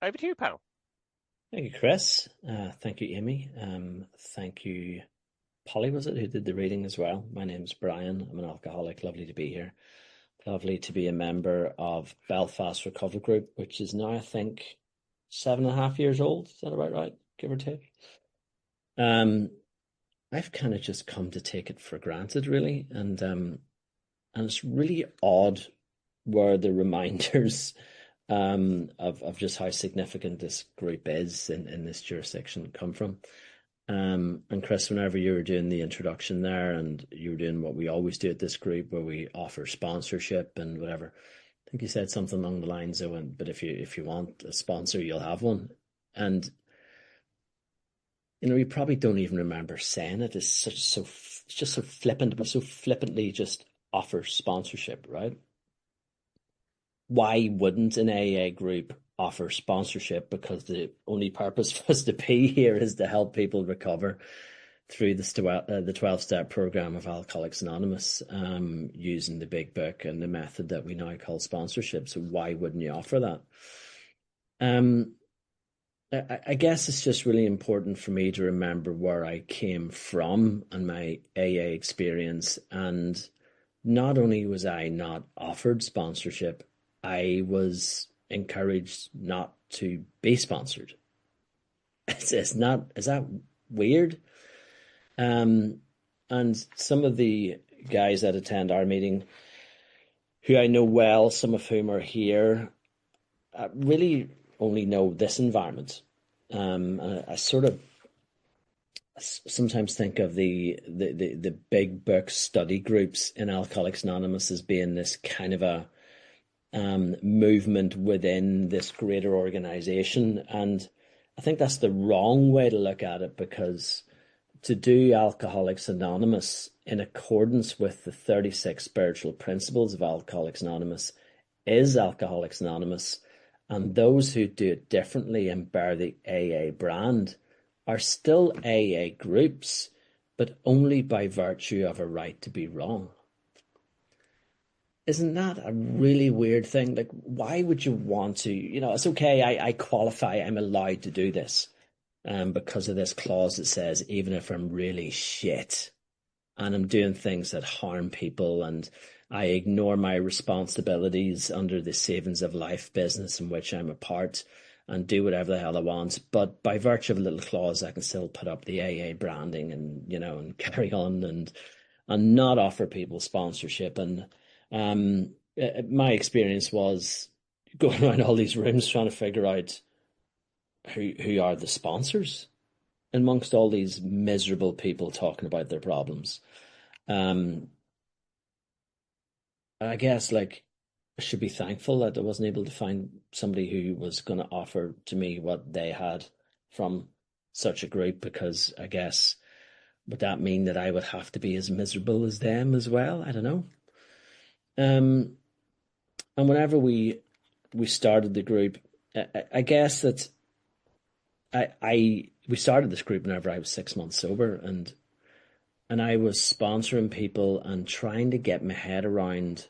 Over to you, pal. Thank you, Chris. Thank you, Amy. Thank you, Polly, was it, who did the reading as well? My name's Brian. I'm an alcoholic. Lovely to be here. Lovely to be a member of Belfast Recovery Group, which is now, I think, 7.5 years old. Is that about right? Give or take. Um, I've kind of just come to take it for granted, really, and it's really odd where the reminders of just how significant this group is in this jurisdiction come from. And Chris, whenever you were doing the introduction there and you were doing what we always do at this group where we offer sponsorship and whatever, I think you said something along the lines of, but if you want a sponsor, you'll have one. And you probably don't even remember saying it. It's just so flippant, but so flippantly just offer sponsorship, right? Why wouldn't an AA group offer sponsorship? Because the only purpose for us to be here is to help people recover through the 12-step program of Alcoholics Anonymous, using the big book and the method that we now call sponsorship. So why wouldn't you offer that? Um, I guess it's just really important for me to remember where I came from and my AA experience. And not only was I not offered sponsorship, I was encouraged not to be sponsored. It's not, is that weird? Um, and some of the guys that attend our meeting, who I know well, some of whom are here, really only know this environment. And I sort of sometimes think of the big book study groups in Alcoholics Anonymous as being this kind of a movement within this greater organization. And I think that's the wrong way to look at it, because to do Alcoholics Anonymous in accordance with the 36 spiritual principles of Alcoholics Anonymous is Alcoholics Anonymous. And those who do it differently and bear the AA brand are still AA groups, but only by virtue of a right to be wrong. Isn't that a really weird thing? Like, why would you want to? It's okay, I qualify, I'm allowed to do this, because of this clause that says, even if I'm really shit and I'm doing things that harm people and I ignore my responsibilities under the savings of life business in which I'm a part and do whatever the hell I want. But by virtue of a little clause, I can still put up the AA branding and carry on and not offer people sponsorship. And my experience was going around all these rooms trying to figure out who are the sponsors amongst all these miserable people talking about their problems. Um, I guess like I should be thankful that I wasn't able to find somebody who was going to offer to me what they had from such a group, because I guess would that mean that I would have to be as miserable as them as well? I don't know. Um, and whenever we started the group, I guess that I we started this group whenever I was 6 months sober, and I was sponsoring people and trying to get my head around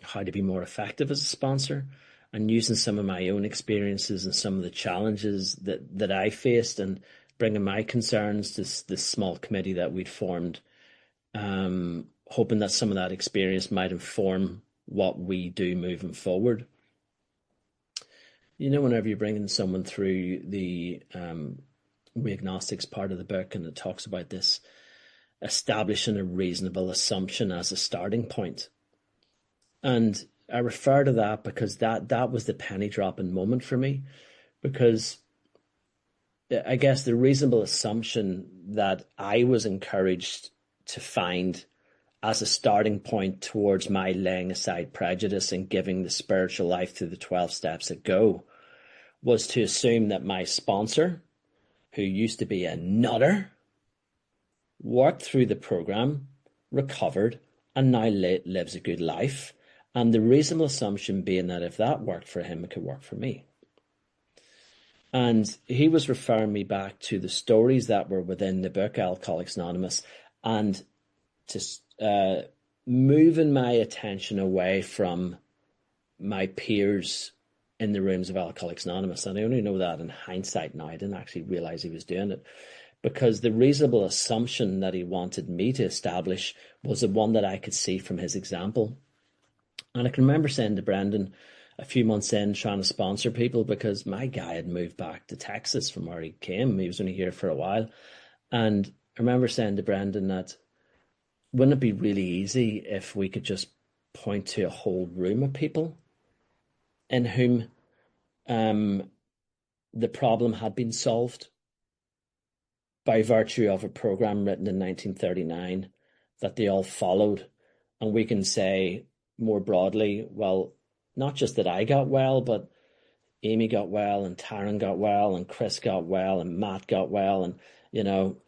how to be more effective as a sponsor, and using some of my own experiences and some of the challenges that I faced, and bringing my concerns to this small committee that we'd formed, hoping that some of that experience might inform what we do moving forward. Whenever you're bringing someone through the We Agnostics part of the book, and it talks about this establishing a reasonable assumption as a starting point. And I refer to that because that was the penny dropping moment for me, because I guess the reasonable assumption that I was encouraged to find as a starting point towards my laying aside prejudice and giving the spiritual life through the 12 steps a go was to assume that my sponsor, who used to be a nutter, worked through the program, recovered, and now lives a good life. And the reasonable assumption being that if that worked for him, it could work for me. And he was referring me back to the stories that were within the book Alcoholics Anonymous, and to moving my attention away from my peers in the rooms of Alcoholics Anonymous. And I only know that in hindsight now. I didn't actually realize he was doing it, because the reasonable assumption that he wanted me to establish was the one that I could see from his example. And I can remember saying to Brendan a few months in, trying to sponsor people, because my guy had moved back to Texas from where he came. He was only here for a while. And I remember saying to Brendan that, wouldn't it be really easy if we could just point to a whole room of people in whom the problem had been solved by virtue of a program written in 1939 that they all followed? And we can say more broadly, well, not just that I got well, but Amy got well, and Taryn got well, and Chris got well, and Matt got well, and,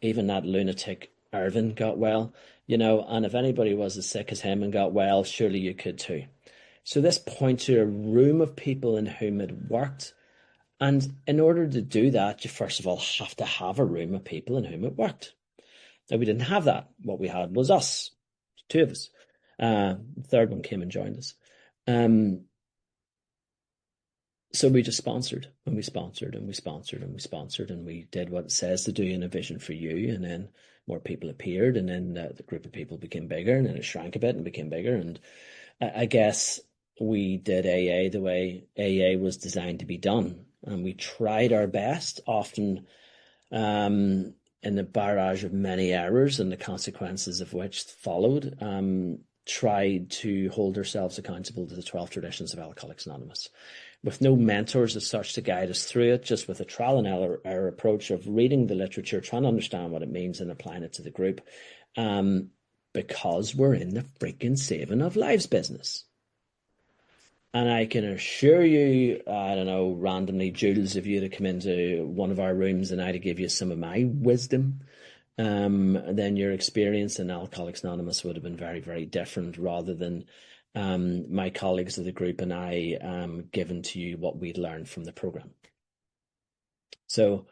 even that lunatic Irvin got well, and if anybody was as sick as him and got well, surely you could too. So this points to a room of people in whom it worked. And in order to do that, you first of all have to have a room of people in whom it worked. Now, we didn't have that. What we had was us, two of us. The third one came and joined us. So we just sponsored, and we sponsored, and we sponsored, and we sponsored, and we did what it says to do in A Vision for You. And then more people appeared, and then the group of people became bigger, and then it shrank a bit and became bigger. And I guess we did AA the way AA was designed to be done. And we tried our best, often in the barrage of many errors and the consequences of which followed, tried to hold ourselves accountable to the 12 traditions of Alcoholics Anonymous, with no mentors as such to guide us through it, just with a trial and error approach of reading the literature, trying to understand what it means and applying it to the group, because we're in the freaking saving of lives business. And I can assure you, I don't know, randomly, Jules, if you had come into one of our rooms and I had to give you some of my wisdom, then your experience in Alcoholics Anonymous would have been very, very different, rather than my colleagues of the group and I given to you what we'd learned from the program. So,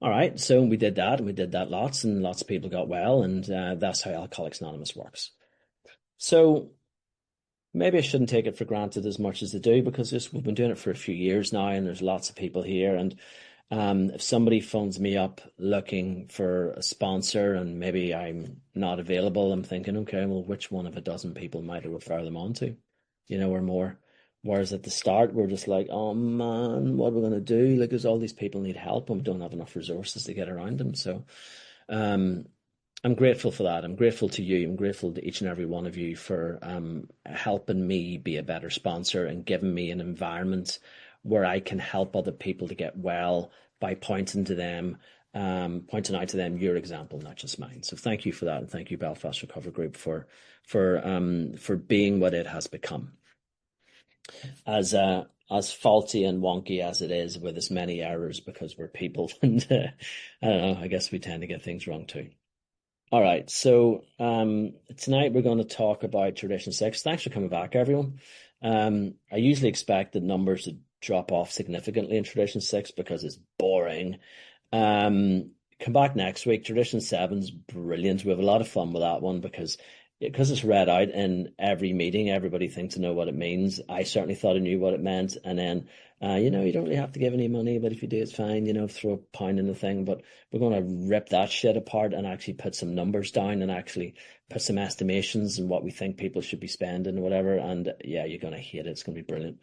all right, so we did that, and we did that lots, and lots of people got well, and that's how Alcoholics Anonymous works. So maybe I shouldn't take it for granted as much as I do, because we've been doing it for a few years now, and there's lots of people here. And if somebody phones me up looking for a sponsor and maybe I'm not available, I'm thinking, okay, well, which one of a dozen people might I refer them on to? Or more. Whereas at the start, we're just like, oh man, what are we going to do? Like, there's all these people need help, and we don't have enough resources to get around them. So I'm grateful for that. I'm grateful to you. I'm grateful to each and every one of you for helping me be a better sponsor and giving me an environment where I can help other people to get well by pointing out to them your example, not just mine. So thank you for that, and thank you, Belfast Recovery Group, for being what it has become. As faulty and wonky as it is, with as many errors, because we're people, and I don't know, I guess we tend to get things wrong too. All right, so tonight we're going to talk about Tradition 6. Thanks for coming back, everyone. I usually expect the numbers to drop off significantly in Tradition 6 because it's boring. Come back next week. Tradition 7's brilliant. We have a lot of fun with that one because it's read out in every meeting. Everybody thinks to know what it means. I certainly thought I knew what it meant. And then, you don't really have to give any money, but if you do, it's fine. Throw a pound in the thing. But we're going to rip that shit apart and actually put some numbers down and actually put some estimations and what we think people should be spending or whatever. And yeah, you're going to hate it. It's going to be brilliant.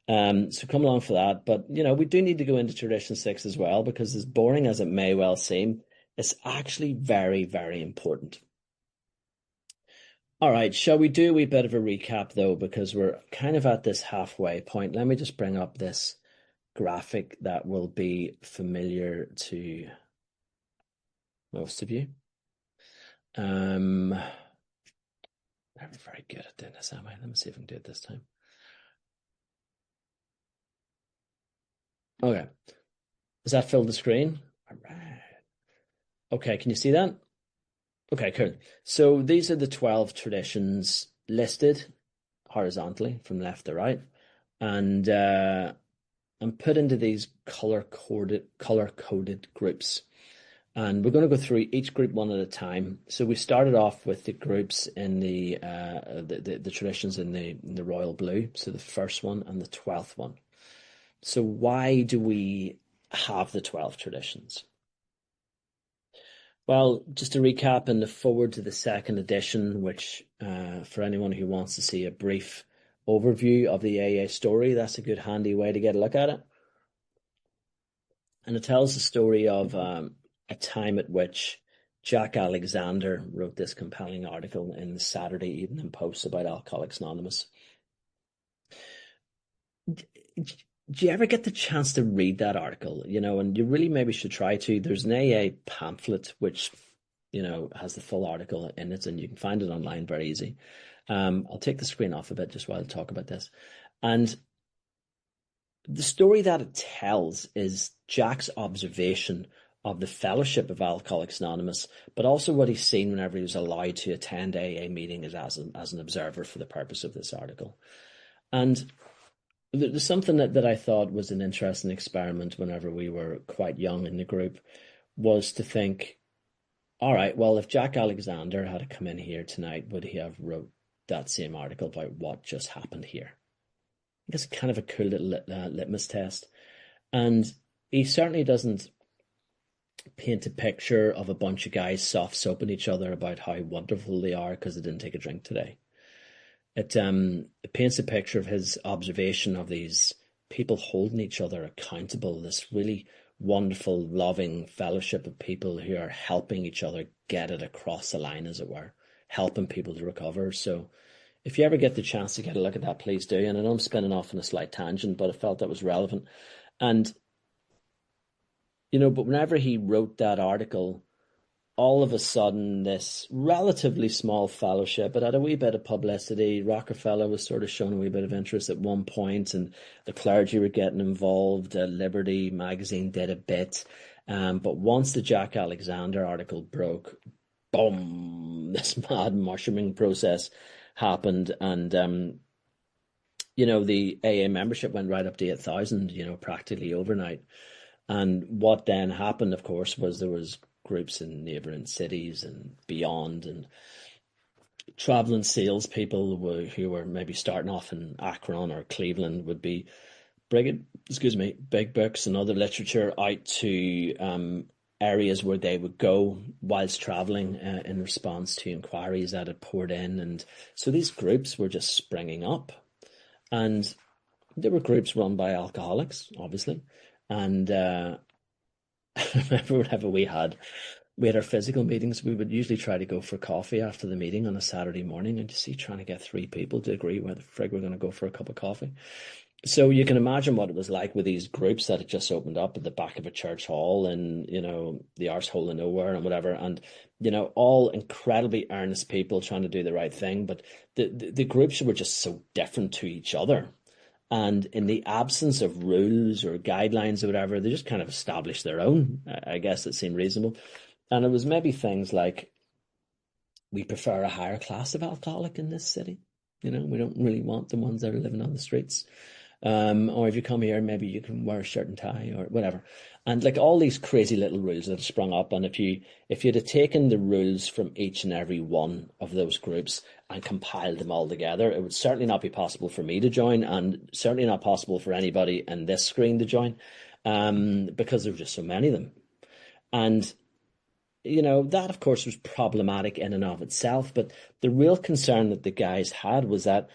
So come along for that. But, we do need to go into Tradition 6 as well, because as boring as it may well seem, it's actually very, very important. All right, shall we do a wee bit of a recap, though, because we're kind of at this halfway point. Let me just bring up this graphic that will be familiar to most of you. Never very good at doing this, am I? Let me see if I can do it this time. Okay. Does that fill the screen? All right. Okay, can you see that? Okay, cool. So these are the 12 traditions listed horizontally from left to right. And I'm put into these color-coded groups. And we're going to go through each group one at a time. So we started off with the groups in the traditions in the royal blue. So the first one and the 12th one. So why do we have the 12 traditions? Well, just to recap in the forward to the second edition, which for anyone who wants to see a brief overview of the AA story, that's a good handy way to get a look at it. And it tells the story of a time at which Jack Alexander wrote this compelling article in the Saturday Evening Post about Alcoholics Anonymous. Do you ever get the chance to read that article? And you really maybe should try to. There's an AA pamphlet which, has the full article in it, and you can find it online very easy. I'll take the screen off a bit just while I talk about this. And the story that it tells is Jack's observation of the fellowship of Alcoholics Anonymous, but also what he's seen whenever he was allowed to attend AA meetings as an observer for the purpose of this article. And there's something that I thought was an interesting experiment whenever we were quite young in the group, was to think, all right, well, if Jack Alexander had to come in here tonight, would he have wrote that same article about what just happened here? I guess kind of a cool little litmus test. And he certainly doesn't paint a picture of a bunch of guys soft soaping each other about how wonderful they are because they didn't take a drink today. It paints a picture of his observation of these people holding each other accountable, this really wonderful, loving fellowship of people who are helping each other get it across the line, as it were, helping people to recover. So if you ever get the chance to get a look at that, please do. And I know I'm spinning off on a slight tangent, but I felt that was relevant. And, but whenever he wrote that article, all of a sudden, this relatively small fellowship, it had a wee bit of publicity. Rockefeller was sort of showing a wee bit of interest at one point, and the clergy were getting involved. Liberty magazine did a bit. But once the Jack Alexander article broke, boom, this mad mushrooming process happened. And, the AA membership went right up to 8,000, practically overnight. And what then happened, of course, was there was groups in neighbouring cities and beyond, and travelling salespeople who were maybe starting off in Akron or Cleveland would be bringing, big books and other literature out to areas where they would go whilst travelling in response to inquiries that had poured in. And so these groups were just springing up, and there were groups run by alcoholics, obviously. And I remember whenever we had our physical meetings, we would usually try to go for coffee after the meeting on a Saturday morning, and trying to get 3 people to agree where the frig we're going to go for a cup of coffee. So you can imagine what it was like with these groups that had just opened up at the back of a church hall and, the arsehole of nowhere and whatever. And, all incredibly earnest people trying to do the right thing. But the groups were just so different to each other. And in the absence of rules or guidelines or whatever, they just kind of established their own. I guess it seemed reasonable. And it was maybe things like, we prefer a higher class of alcoholic in this city. We don't really want the ones that are living on the streets. Or if you come here, maybe you can wear a shirt and tie or whatever. And like all these crazy little rules that have sprung up. And if you'd have taken the rules from each and every one of those groups and compiled them all together, it would certainly not be possible for me to join, and certainly not possible for anybody in this screen to join, because there were just so many of them. And that of course was problematic in and of itself, but the real concern that the guys had was that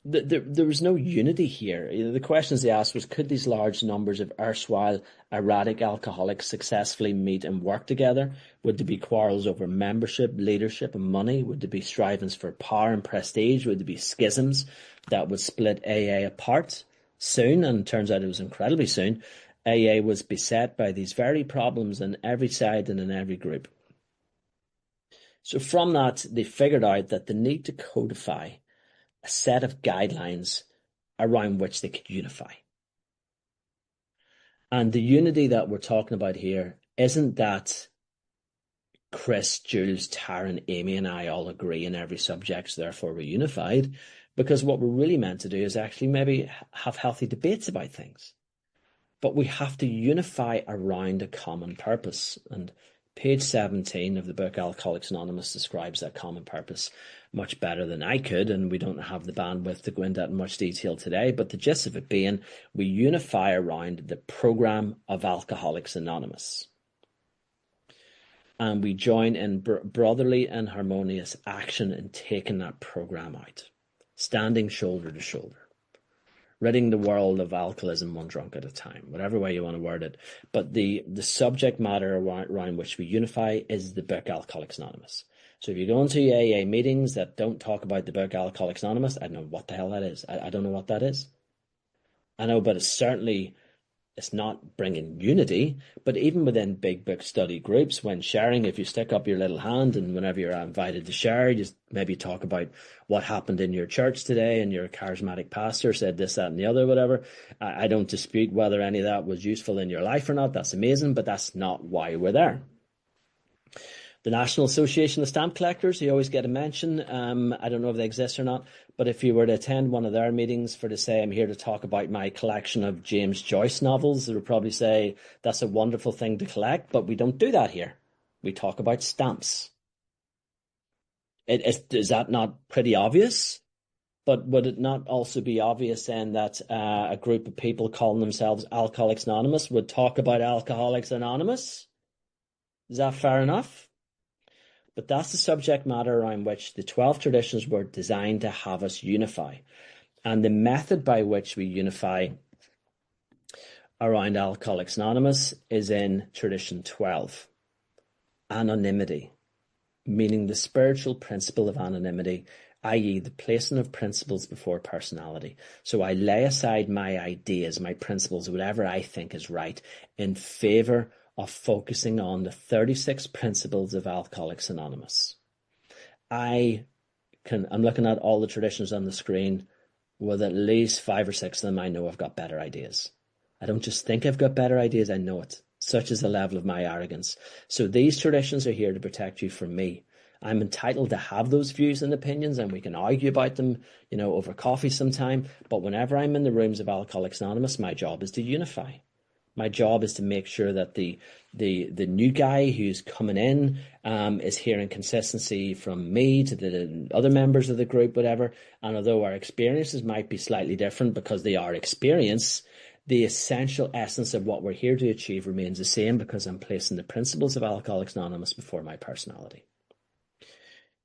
there was no unity here. The questions they asked was, could these large numbers of erstwhile erratic alcoholics successfully meet and work together? Would there be quarrels over membership, leadership, and money? Would there be strivings for power and prestige? Would there be schisms that would split AA apart soon? And it turns out it was incredibly soon. AA was beset by these very problems on every side and in every group. So from that, they figured out that the need to codify a set of guidelines around which they could unify. And the unity that we're talking about here isn't that Chris, Jules, Taryn, Amy, and I all agree in every subject, so therefore we're unified, because what we're really meant to do is actually maybe have healthy debates about things. But we have to unify around a common purpose. And Page 17 of the book Alcoholics Anonymous describes that common purpose much better than I could, and we don't have the bandwidth to go into that in much detail today, but the gist of it being we unify around the program of Alcoholics Anonymous. And we join in brotherly and harmonious action in taking that program out, standing shoulder to shoulder, ridding the world of alcoholism one drunk at a time, whatever way you want to word it. But the subject matter around which we unify is the book Alcoholics Anonymous. So if you go into AA meetings that don't talk about the book Alcoholics Anonymous, I don't know what the hell that is. I don't know what that is. I know, but it's not bringing unity, but even within big book study groups, when sharing, if you stick up your little hand and whenever you're invited to share, you just maybe talk about what happened in your church today and your charismatic pastor said this, that, and the other, whatever. I don't dispute whether any of that was useful in your life or not. That's amazing, but that's not why we're there. The National Association of Stamp Collectors, you always get a mention. I don't know if they exist or not, but if you were to attend one of their meetings for to say, I'm here to talk about my collection of James Joyce novels, they would probably say, that's a wonderful thing to collect, but we don't do that here. We talk about stamps. Is that not pretty obvious? But would it not also be obvious then that a group of people calling themselves Alcoholics Anonymous would talk about Alcoholics Anonymous? Is that fair enough? But that's the subject matter around which the 12 traditions were designed to have us unify. And the method by which we unify around Alcoholics Anonymous is in tradition 12. Anonymity, meaning the spiritual principle of anonymity, i.e. the placing of principles before personality. So I lay aside my ideas, my principles, whatever I think is right, in favour of focusing on the 36 principles of Alcoholics Anonymous. I'm looking at all the traditions on the screen. With at least 5 or 6 of them, I know I've got better ideas. I don't just think I've got better ideas, I know it. Such is the level of my arrogance. So these traditions are here to protect you from me. I'm entitled to have those views and opinions, and we can argue about them, over coffee sometime. But whenever I'm in the rooms of Alcoholics Anonymous, my job is to unify. My job is to make sure that the new guy who's coming in is hearing consistency from me to the other members of the group, whatever. And although our experiences might be slightly different because they are experience, the essential essence of what we're here to achieve remains the same because I'm placing the principles of Alcoholics Anonymous before my personality.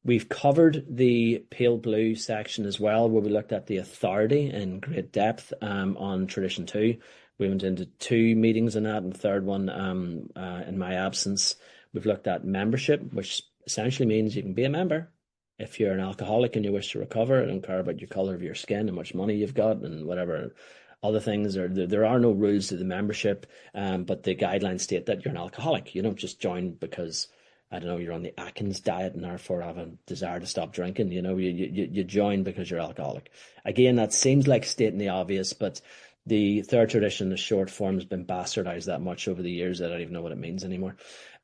We've covered the pale blue section as well, where we looked at the authority in great depth on tradition 2. We went into 2 meetings on that, and the third one in my absence. We've looked at membership, which essentially means you can be a member. If you're an alcoholic and you wish to recover, I don't care about your colour of your skin, how much money you've got, and whatever other things. There are no rules to the membership, but the guidelines state that you're an alcoholic. You don't just join because, I don't know, you're on the Atkins diet and therefore have a desire to stop drinking. You join because you're alcoholic. Again, that seems like stating the obvious, but the third tradition, the short form, has been bastardized that much over the years that I don't even know what it means anymore.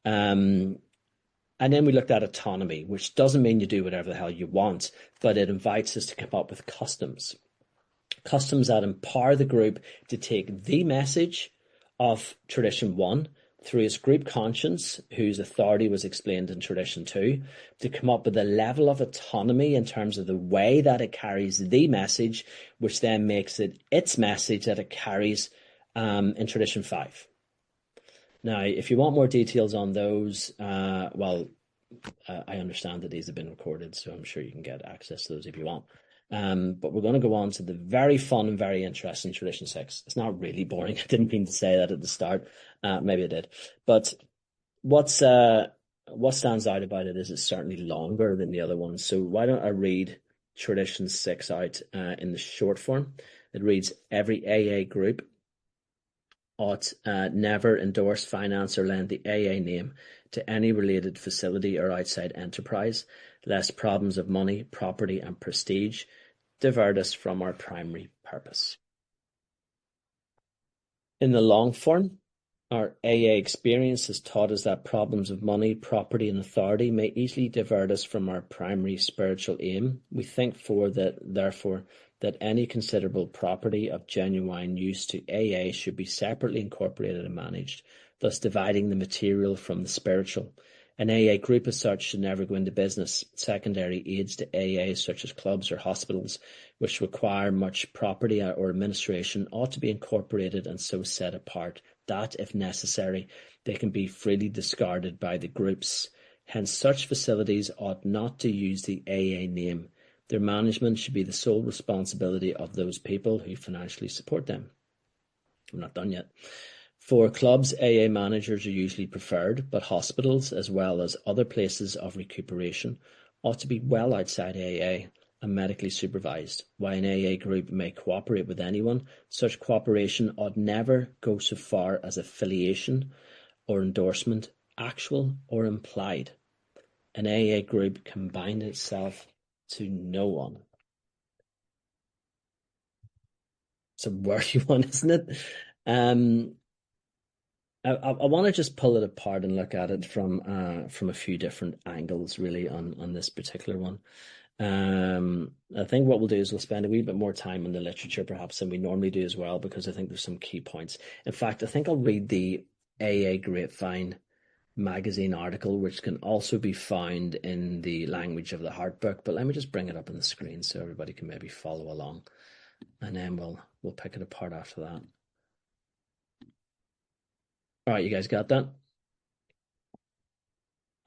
And then we looked at autonomy, which doesn't mean you do whatever the hell you want, but it invites us to come up with customs. Customs that empower the group to take the message of tradition 1 through its group conscience, whose authority was explained in tradition 2, to come up with a level of autonomy in terms of the way that it carries the message, which then makes it its message that it carries in tradition 5. Now, if you want more details on those, I understand that these have been recorded, so I'm sure you can get access to those if you want. But we're going to go on to the very fun and very interesting tradition 6. It's not really boring. I didn't mean to say that at the start. Maybe I did. But what stands out about it is it's certainly longer than the other ones. So why don't I read tradition 6 out in the short form? It reads, every AA group ought never endorse, finance, or lend the AA name to any related facility or outside enterprise, lest problems of money, property, and prestige divert us from our primary purpose. In the long form, our AA experience has taught us that problems of money, property, and authority may easily divert us from our primary spiritual aim. We think therefore that any considerable property of genuine use to AA should be separately incorporated and managed thus dividing the material from the spiritual. An AA group as such should never go into business. Secondary aids to AA, such as clubs or hospitals, which require much property or administration, ought to be incorporated and so set apart that, if necessary, they can be freely discarded by the groups. Hence, such facilities ought not to use the AA name. Their management should be the sole responsibility of those people who financially support them. I'm not done yet. For clubs, AA managers are usually preferred, but hospitals, as well as other places of recuperation, ought to be well outside AA and medically supervised. While an AA group may cooperate with anyone, such cooperation ought never go so far as affiliation or endorsement, actual or implied. An AA group can bind itself to no one. It's a wordy one, isn't it? I want to just pull it apart and look at it from a few different angles, really, on this particular one. I think what we'll do is we'll spend a wee bit more time on the literature, perhaps, than we normally do as well, because I think there's some key points. In fact, I think I'll read the AA Grapevine magazine article, which can also be found in the Language of the Heart book. But let me just bring it up on the screen so everybody can maybe follow along, and then we'll pick it apart after that. All right, you guys got that?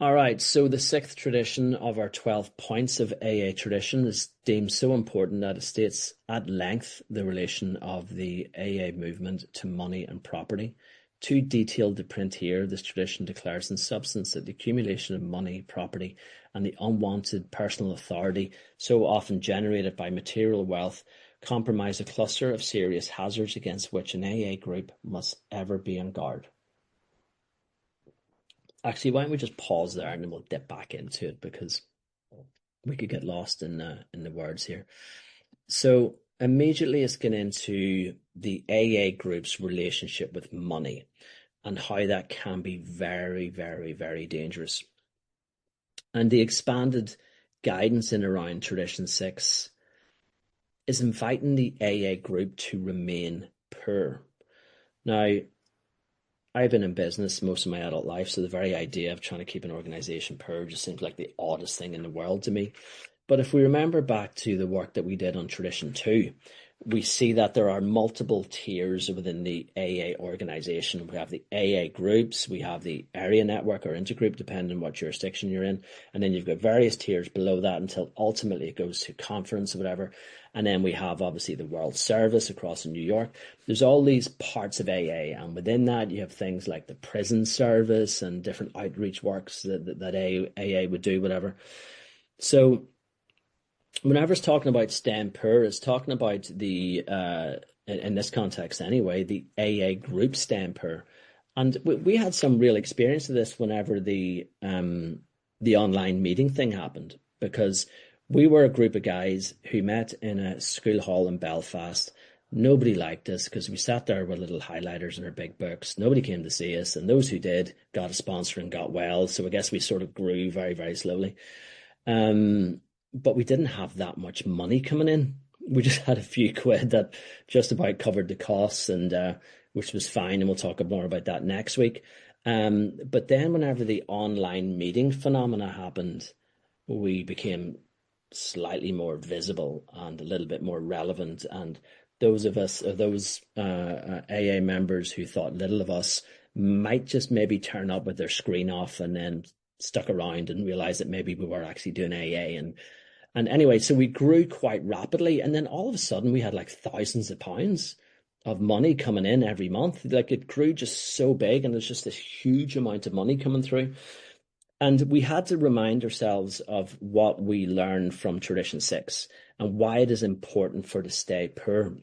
All right, so the sixth tradition of our 12 points of AA tradition is deemed so important that it states at length the relation of the AA movement to money and property. Too detailed to print here, this tradition declares in substance that the accumulation of money, property, and the unwanted personal authority so often generated by material wealth compromise a cluster of serious hazards against which an AA group must ever be on guard. Actually, why don't we just pause there and then we'll dip back into it, because we could get lost in the words here. So immediately it's getting into the AA group's relationship with money and how that can be very, very, very dangerous. And the expanded guidance in around Tradition 6 is inviting the AA group to remain poor. Now, I've been in business most of my adult life, so the very idea of trying to keep an organization poor just seems like the oddest thing in the world to me. But if we remember back to the work that we did on Tradition 2, we see that there are multiple tiers within the AA organization. We have the AA groups, we have the area network or intergroup, depending on what jurisdiction you're in. And then you've got various tiers below that until ultimately it goes to conference or whatever. And then we have obviously the World Service across in New York. There's all these parts of AA, and within that you have things like the prison service and different outreach works that AA would do, whatever. So whenever it's talking about staying poor, it's talking about the, in this context anyway, the AA group staying poor. And we had some real experience of this whenever the online meeting thing happened, because we were a group of guys who met in a school hall in Belfast. Nobody liked us because we sat there with little highlighters in our big books. Nobody came to see us, and those who did got a sponsor and got well. So I guess we sort of grew very, very slowly. But we didn't have that much money coming in. We just had a few quid that just about covered the costs, and which was fine. And we'll talk more about that next week. But then whenever the online meeting phenomena happened, we became slightly more visible and a little bit more relevant. And those of us, those AA members who thought little of us, might just maybe turn up with their screen off and then stuck around and realized that maybe we were actually doing AA. And anyway, so we grew quite rapidly, and then all of a sudden we had like thousands of pounds of money coming in every month. Like, it grew just so big, and there's just this huge amount of money coming through. And we had to remind ourselves of what we learned from Tradition 6 and why it is important for to stay poor.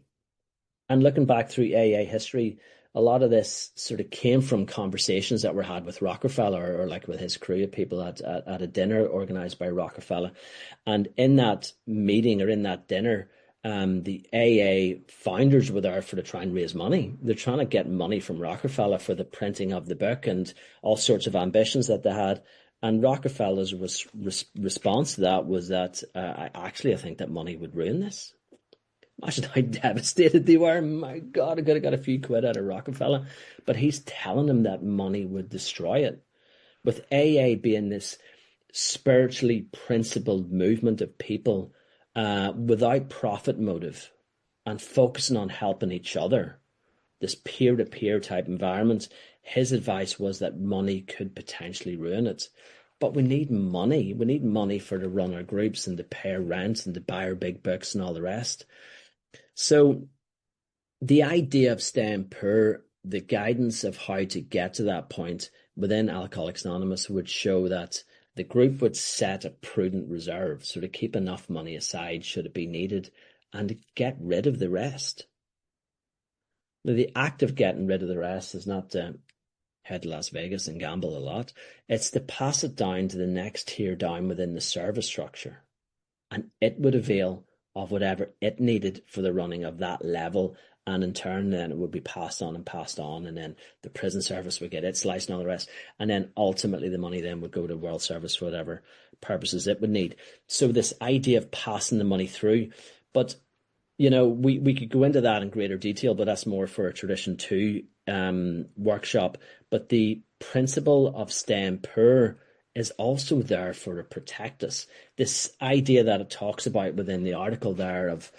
And looking back through AA history, a lot of this sort of came from conversations that were had with Rockefeller, or like with his crew of people at a dinner organized by Rockefeller. And in that meeting, or in that dinner, the AA founders were there to try and raise money. They're trying to get money from Rockefeller for the printing of the book and all sorts of ambitions that they had. And Rockefeller's response to that was that, I think that money would ruin this. Imagine how devastated they were. My God, I could have got a few quid out of Rockefeller. But he's telling them that money would destroy it. With AA being this spiritually principled movement of people without profit motive and focusing on helping each other, this peer-to-peer type environment, his advice was that money could potentially ruin it. But we need money. We need money for to run our groups and to pay our rent and to buy our big books and all the rest. So the idea of staying poor, the guidance of how to get to that point within Alcoholics Anonymous would show that the group would set a prudent reserve, so to keep enough money aside should it be needed, and to get rid of the rest. Now, the act of getting rid of the rest is not to head to Las Vegas and gamble a lot. It's to pass it down to the next tier down within the service structure, and it would avail of whatever it needed for the running of that level, and in turn then it would be passed on, and then the prison service would get its slice and all the rest, and then ultimately the money then would go to world service for whatever purposes it would need. So this idea of passing the money through, but we could go into that in greater detail, but that's more for a Tradition 2 workshop. But the principle of staying poor is also there for to protect us. This idea that it talks about within the article there of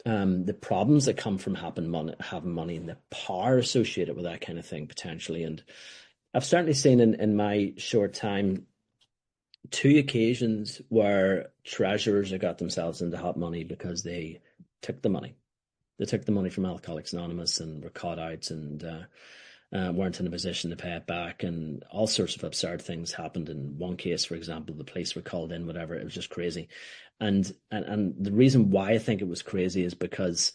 the problems that come from having money and the power associated with that kind of thing potentially. And I've certainly seen in my short time 2 occasions where treasurers have got themselves into hot money because they took the money. They took the money from Alcoholics Anonymous and were caught out and weren't in a position to pay it back, and all sorts of absurd things happened. In one case, for example, the police were called in, whatever. It was just crazy. And the reason why I think it was crazy is because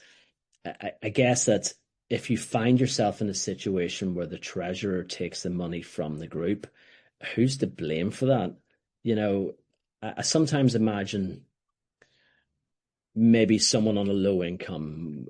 I guess that if you find yourself in a situation where the treasurer takes the money from the group, who's to blame for that? I sometimes imagine maybe someone on a low income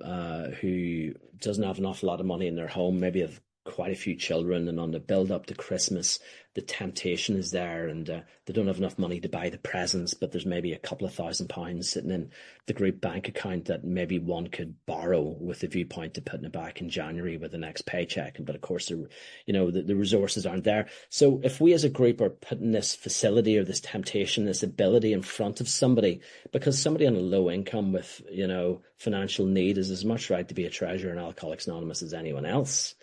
who doesn't have an awful lot of money in their home, maybe have quite a few children, and on the build up to Christmas, the temptation is there, and they don't have enough money to buy the presents, but there's maybe a couple of £1,000 sitting in the group bank account that maybe one could borrow with the viewpoint to putting it back in January with the next paycheck. But of course, the resources aren't there. So if we as a group are putting this facility or this temptation, this ability in front of somebody, because somebody on a low income with, financial need is as much right to be a treasurer in Alcoholics Anonymous as anyone else.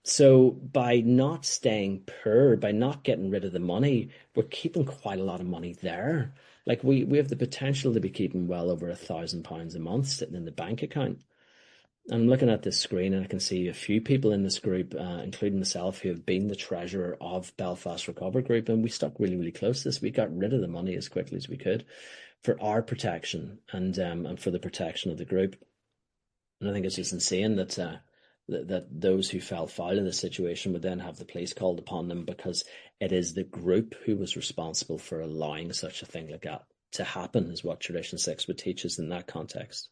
So by not staying poor, by not getting rid of the money, we're keeping quite a lot of money there. Like we have the potential to be keeping well over £1,000 a month sitting in the bank account. And I'm looking at this screen and I can see a few people in this group, including myself, who have been the treasurer of Belfast Recover Group, and we stuck really, really close to this. We got rid of the money as quickly as we could for our protection and for the protection of the group. And I think it's just insane that those who fell foul of the situation would then have the police called upon them, because it is the group who was responsible for allowing such a thing like that to happen, is what Tradition 6 would teach us in that context.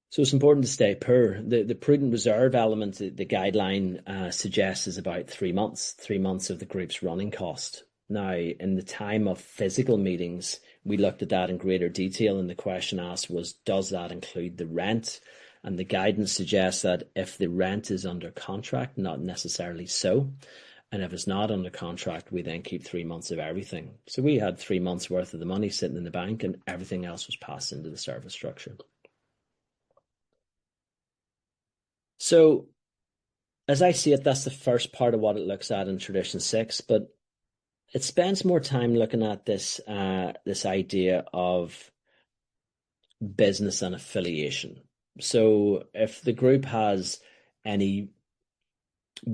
So it's important to stay poor. The prudent reserve element, the guideline suggests, is about 3 months, 3 months of the group's running cost. Now, in the time of physical meetings, we looked at that in greater detail, and the question asked was, does that include the rent? And the guidance suggests that if the rent is under contract, not necessarily so. And if it's not under contract, we then keep 3 months of everything. So we had 3 months worth of the money sitting in the bank, and everything else was passed into the service structure. So as I see it, that's the first part of what it looks at in Tradition 6, but it spends more time looking at this idea of business and affiliation. So if the group has any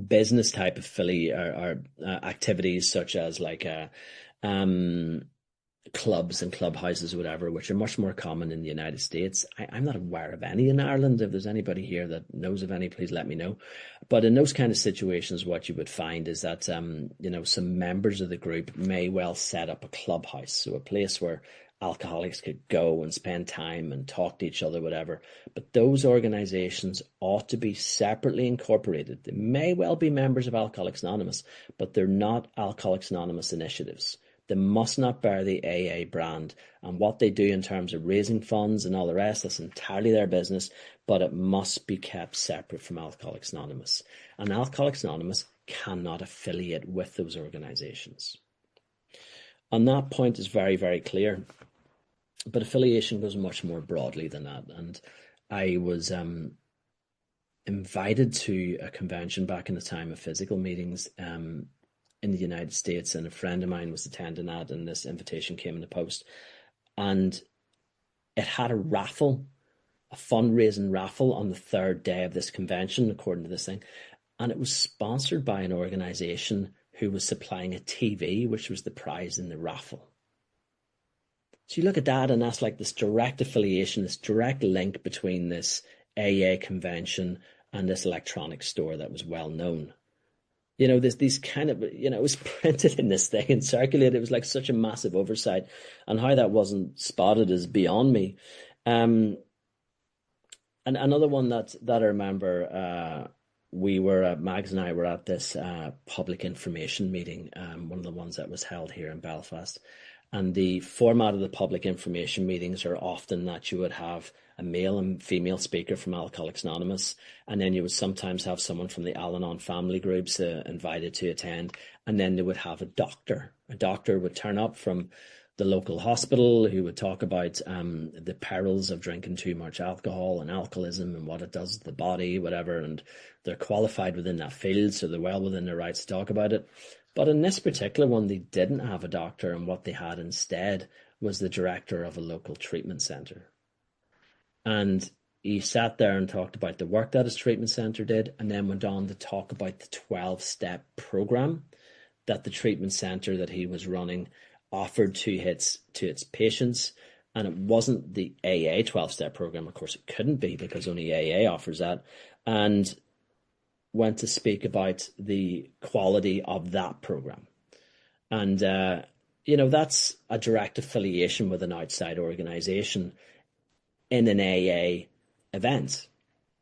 business type affiliate or activities, such as like clubs and clubhouses or whatever, which are much more common in the United States. I'm not aware of any in Ireland. If there's anybody here that knows of any, please let me know. But in those kind of situations, what you would find is that some members of the group may well set up a clubhouse, so a place where alcoholics could go and spend time and talk to each other, whatever. But those organizations ought to be separately incorporated. They may well be members of Alcoholics Anonymous, but they're not Alcoholics Anonymous initiatives. They must not bear the AA brand. And what they do in terms of raising funds and all the rest, that's entirely their business, but it must be kept separate from Alcoholics Anonymous. And Alcoholics Anonymous cannot affiliate with those organizations. And that point is very, very clear. But affiliation goes much more broadly than that. And I was invited to a convention back in the time of physical meetings in the United States, and a friend of mine was attending that, and this invitation came in the post. And it had a raffle, a fundraising raffle on the third day of this convention, according to this thing. And it was sponsored by an organization who was supplying a TV, which was the prize in the raffle. So you look at that, and that's like this direct affiliation, this direct link between this AA convention and this electronic store that was well known. You know, these kind of, you know, it was printed in this thing and circulated. It was like such a massive oversight, and how that wasn't spotted is beyond me. And another one that I remember, Mags and I were at this public information meeting, one of the ones that was held here in Belfast. And the format of the public information meetings are often that you would have a male and female speaker from Alcoholics Anonymous, and then you would sometimes have someone from the Al-Anon family groups invited to attend, and then they would have a doctor. A doctor would turn up from the local hospital who would talk about the perils of drinking too much alcohol and alcoholism and what it does to the body, whatever, and they're qualified within that field, so they're well within their rights to talk about it. But in this particular one, they didn't have a doctor, and what they had instead was the director of a local treatment centre. And he sat there and talked about the work that his treatment centre did, and then went on to talk about the 12-step program that the treatment centre that he was running offered to its patients. And it wasn't the AA 12-step program. Of course, it couldn't be, because only AA offers that. And went to speak about the quality of that program. And, you know, that's a direct affiliation with an outside organization in an AA event.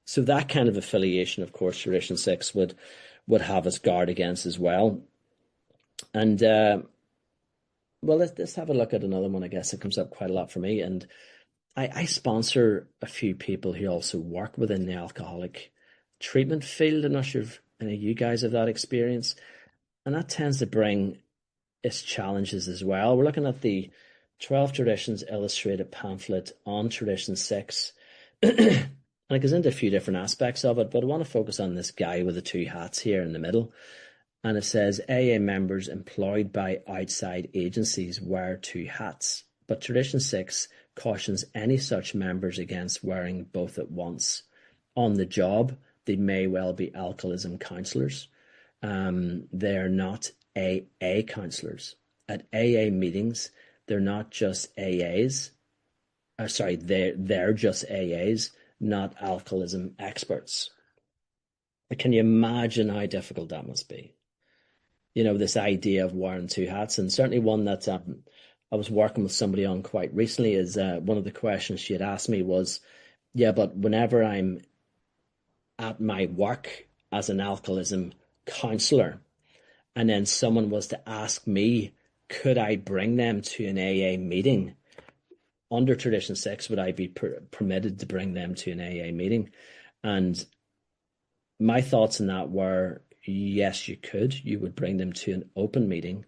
So that kind of affiliation, of course, Tradition 6 would have us guard against as well. And, well, let's have a look at another one. I guess it comes up quite a lot for me. And I sponsor a few people who also work within the alcoholic treatment field. I'm not sure if any of you guys have that experience. And that tends to bring its challenges as well. We're looking at the 12 Traditions illustrated pamphlet on Tradition 6. And it goes into a few different aspects of it, but I want to focus on this guy with the two hats here in the middle. And it says, AA members employed by outside agencies wear two hats, but Tradition 6 cautions any such members against wearing both at once. On the job, they may well be alcoholism counsellors. They are not AA counsellors. At AA meetings, they're not just AAs. They're just AAs, not alcoholism experts. Can you imagine how difficult that must be? You know, this idea of wearing two hats. And certainly one that I was working with somebody on quite recently is one of the questions she had asked me was, yeah, but whenever I'm at my work as an alcoholism counsellor, and then someone was to ask me, could I bring them to an AA meeting? Under Tradition 6, would I be permitted to bring them to an AA meeting? And my thoughts on that were, yes, you could. You would bring them to an open meeting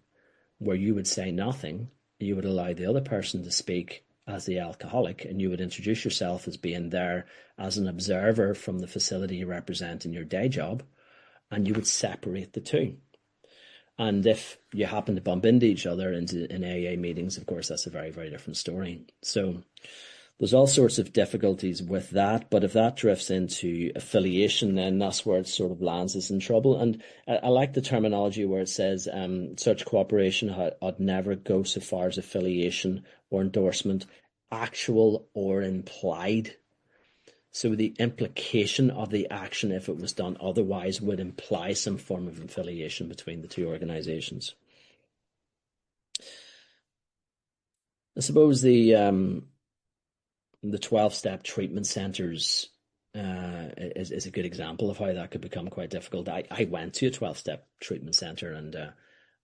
where you would say nothing. You would allow the other person to speak as the alcoholic, and you would introduce yourself as being there as an observer from the facility you represent in your day job, and you would separate the two. And if you happen to bump into each other in AA meetings, of course, that's a very, very different story. So there's all sorts of difficulties with that, but if that drifts into affiliation, then that's where it sort of lands us in trouble. And I like the terminology where it says such cooperation ought never go so far as affiliation or endorsement, actual or implied. So the implication of the action, if it was done otherwise, would imply some form of affiliation between the two organizations. I suppose the 12-step treatment centers is a good example of how that could become quite difficult. I went to a 12-step treatment center, and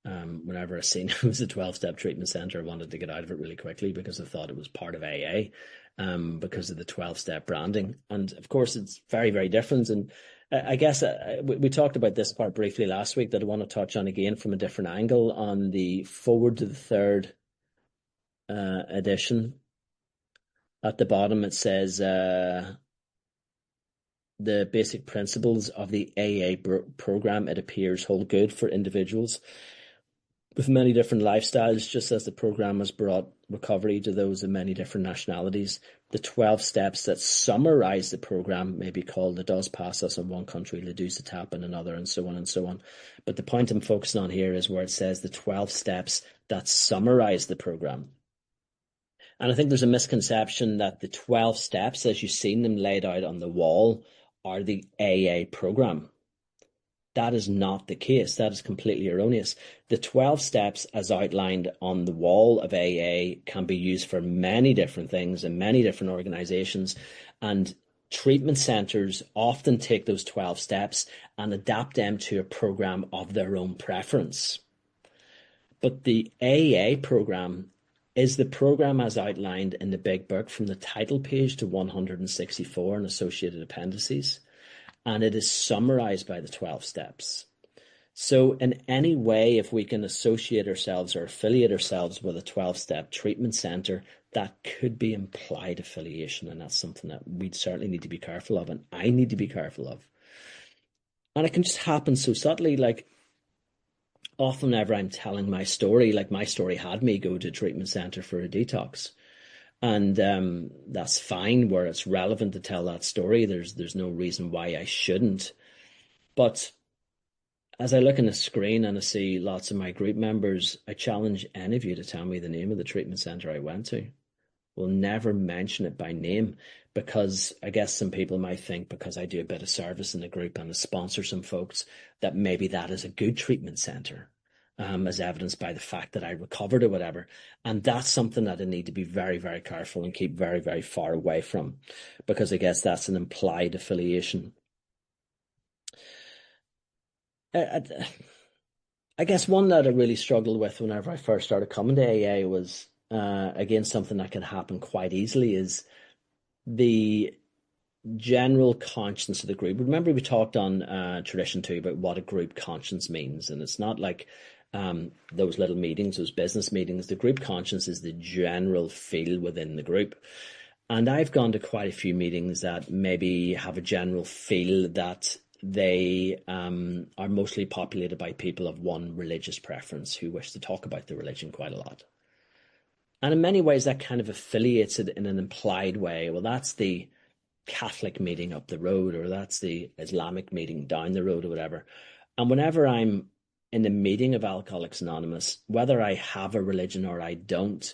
Whenever I seen it was a 12-step treatment center, I wanted to get out of it really quickly because I thought it was part of AA, because of the 12-step branding. And of course, it's very, very different. And I guess we talked about this part briefly last week that I want to touch on again from a different angle on the forward to the third edition. At the bottom, it says the basic principles of the AA program, it appears, hold good for individuals with many different lifestyles, just as the program has brought recovery to those of many different nationalities. The 12 steps that summarize the program may be called "It does pass us in one country, le does a tap in another," and so on and so on. But the point I'm focusing on here is where it says the 12 steps that summarize the program. And I think there's a misconception that the 12 steps, as you've seen them laid out on the wall, are the AA program. That is not the case. That is completely erroneous. The 12 steps as outlined on the wall of AA can be used for many different things in many different organizations. And treatment centers often take those 12 steps and adapt them to a program of their own preference. But the AA program is the program as outlined in the big book from the title page to 164 and associated appendices. And it is summarized by the 12 steps. So in any way, if we can associate ourselves or affiliate ourselves with a 12-step treatment center, that could be implied affiliation. And that's something that we certainly need to be careful of, and I need to be careful of. And it can just happen so subtly. Like, often whenever I'm telling my story, like my story had me go to a treatment center for a detox. And that's fine where it's relevant to tell that story. There's no reason why I shouldn't. But as I look on the screen and I see lots of my group members, I challenge any of you to tell me the name of the treatment center I went to. We'll never mention it by name, because I guess some people might think because I do a bit of service in the group and I sponsor some folks that maybe that is a good treatment center. As evidenced by the fact that I recovered or whatever. And that's something that I need to be very, very careful and keep very, very far away from, because I guess that's an implied affiliation. I guess one that I really struggled with whenever I first started coming to AA was, again, something that can happen quite easily, is the general conscience of the group. Remember, we talked on Tradition 2 about what a group conscience means, and it's not like those little meetings, those business meetings. The group conscience is the general feel within the group. And I've gone to quite a few meetings that maybe have a general feel that they are mostly populated by people of one religious preference who wish to talk about the religion quite a lot. And in many ways, that kind of affiliates it in an implied way. Well, that's the Catholic meeting up the road, or that's the Islamic meeting down the road, or whatever. And whenever I'm in the meeting of Alcoholics Anonymous, whether I have a religion or I don't,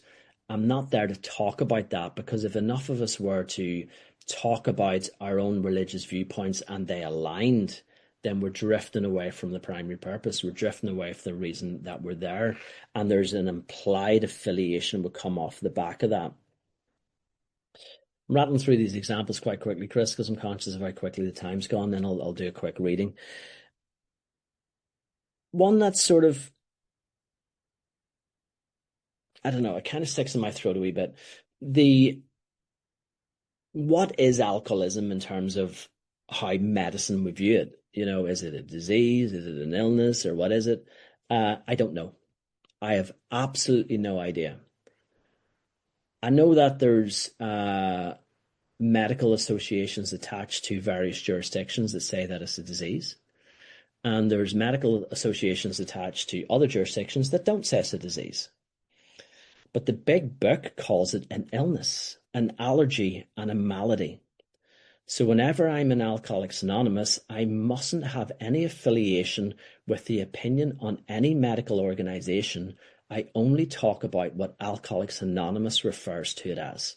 I'm not there to talk about that, because if enough of us were to talk about our own religious viewpoints and they aligned, then we're drifting away from the primary purpose. We're drifting away from the reason that we're there. And there's an implied affiliation will come off the back of that. I'm rattling through these examples quite quickly, Chris, because I'm conscious of how quickly the time's gone. Then I'll do a quick reading. One that's sort of, I don't know, it kind of sticks in my throat a wee bit. What is alcoholism in terms of how medicine would view it? You know, is it a disease? Is it an illness? Or what is it? I don't know. I have absolutely no idea. I know that there's medical associations attached to various jurisdictions that say that it's a disease. And there's medical associations attached to other jurisdictions that don't say it's a disease. But the big book calls it an illness, an allergy, and a malady. So whenever I'm in Alcoholics Anonymous, I mustn't have any affiliation with the opinion on any medical organization. I only talk about what Alcoholics Anonymous refers to it as.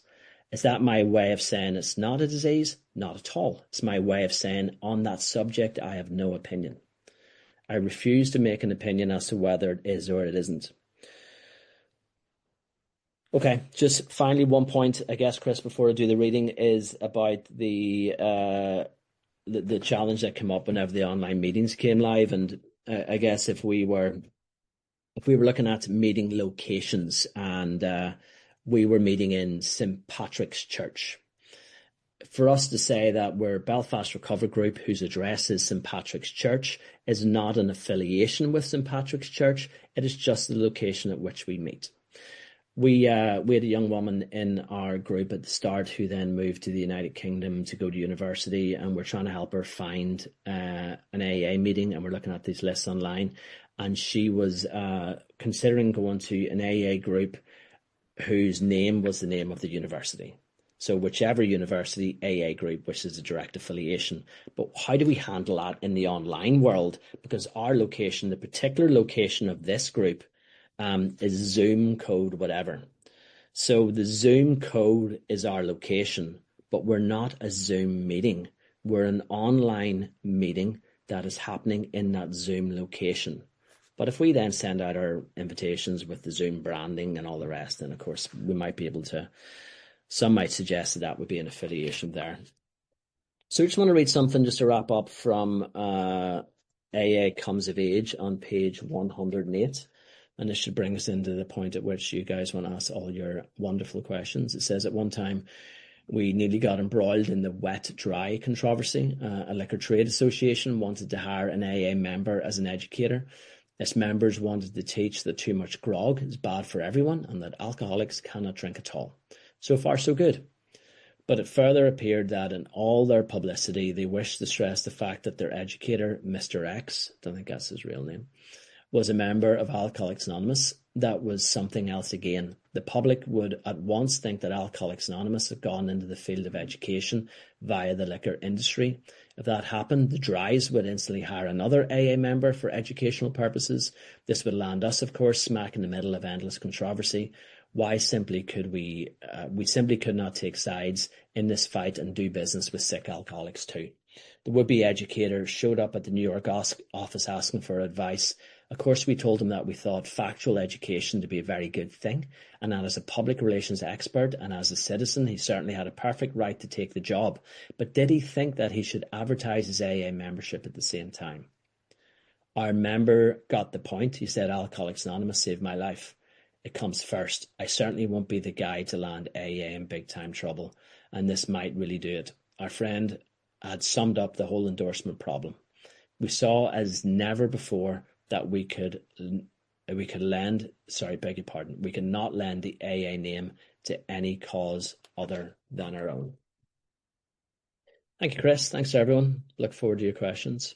Is that my way of saying it's not a disease? Not at all. It's my way of saying on that subject, I have no opinion. I refuse to make an opinion as to whether it is or it isn't. Okay, just finally one point, I guess, Chris, before I do the reading, is about the challenge that came up whenever the online meetings came live. And I guess if we were if we were looking at meeting locations, and we were meeting in St. Patrick's Church. For us to say that we're Belfast Recover Group, whose address is St. Patrick's Church, is not an affiliation with St. Patrick's Church. It is just the location at which we meet. We had a young woman in our group at the start who then moved to the United Kingdom to go to university, and we're trying to help her find an AA meeting, and we're looking at these lists online. And she was considering going to an AA group whose name was the name of the university. So whichever university, AA group, which is a direct affiliation. But how do we handle that in the online world? Because our location, the particular location of this group, is Zoom code whatever. So the Zoom code is our location, but we're not a Zoom meeting. We're an online meeting that is happening in that Zoom location. But if we then send out our invitations with the Zoom branding and all the rest, then of course we might be able to, some might suggest that that would be an affiliation there. So I just want to read something just to wrap up from AA Comes of Age on page 108. And this should bring us into the point at which you guys want to ask all your wonderful questions. It says, at one time, we nearly got embroiled in the wet-dry controversy. A liquor trade association wanted to hire an AA member as an educator. Its members wanted to teach that too much grog is bad for everyone and that alcoholics cannot drink at all. So far, so good. But it further appeared that in all their publicity, they wished to stress the fact that their educator, Mr. X, don't think that's his real name, was a member of Alcoholics Anonymous. That was something else again. The public would at once think that Alcoholics Anonymous had gone into the field of education via the liquor industry. If that happened, the Dries would instantly hire another AA member for educational purposes. This would land us, of course, smack in the middle of endless controversy. Why simply could we simply could not take sides in this fight and do business with sick alcoholics too. The would-be educator showed up at the New York office asking for advice. Of course, we told him that we thought factual education to be a very good thing, and that as a public relations expert and as a citizen, he certainly had a perfect right to take the job. But did he think that he should advertise his AA membership at the same time? Our member got the point. He said, Alcoholics Anonymous saved my life. It comes first. I certainly won't be the guy to land AA in big time trouble, and this might really do it. Our friend had summed up the whole endorsement problem. We saw as never before that we could lend, we could not lend the AA name to any cause other than our own. Thank you, Chris. Thanks to everyone. Look forward to your questions.